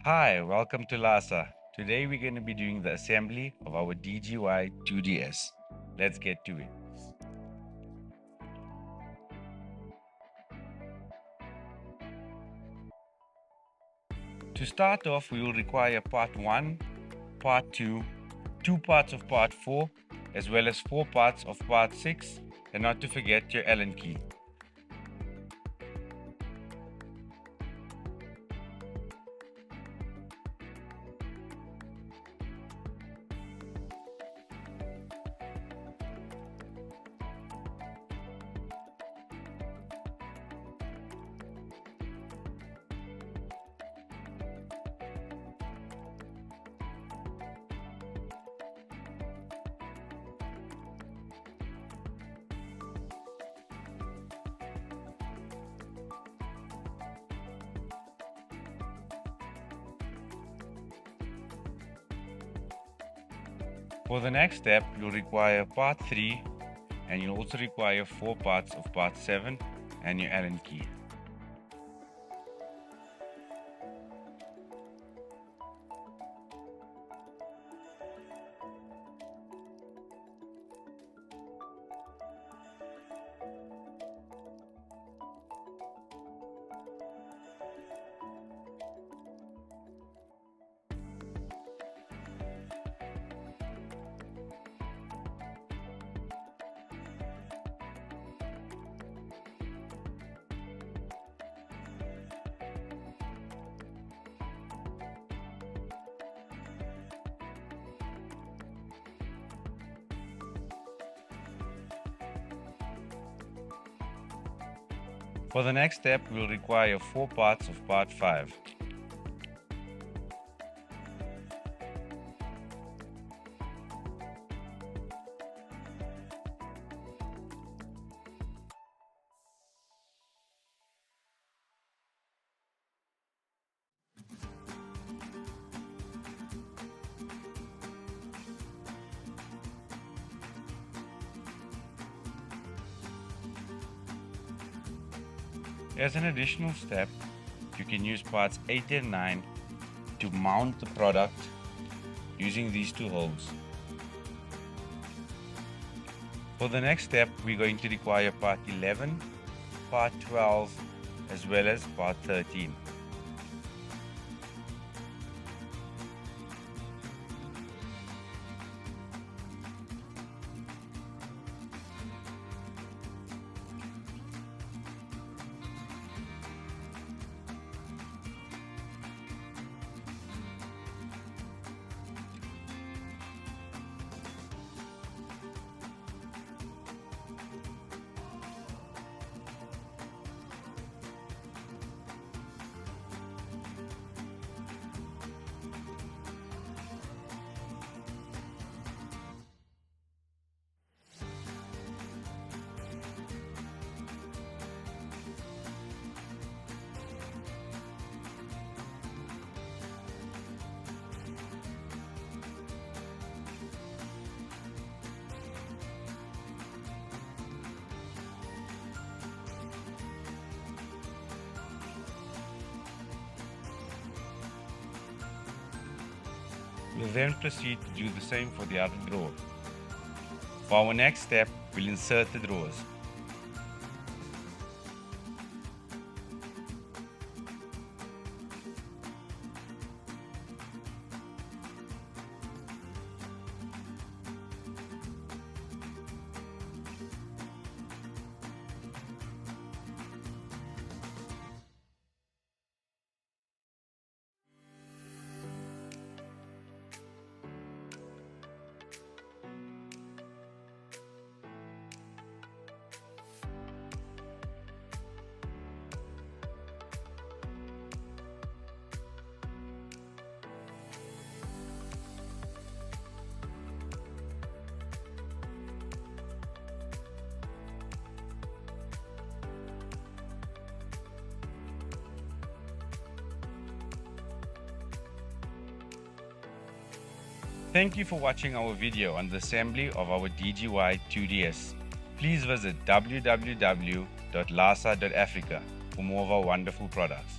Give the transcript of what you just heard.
Hi, welcome to Lasa. Today we're going to be doing the assembly of our DGY 2DS. Let's get to it. To start off, we will require part 1, part 2, 2 parts of part 4, as well as 4 parts of part 6, and not to forget your Allen key. For the next step, you'll require part 3, and you'll also require 4 parts of part 7 and your Allen key. For the next step, we'll require 4 parts of part 5. As an additional step, you can use parts 8 and 9 to mount the product using these 2 holes. For the next step, we're going to require part 11, part 12, as well as part 13. We'll then proceed to do the same for the other drawer. For our next step, we'll insert the drawers. Thank you for watching our video on the assembly of our DGY 2DS. Please visit www.lasa.africa for more of our wonderful products.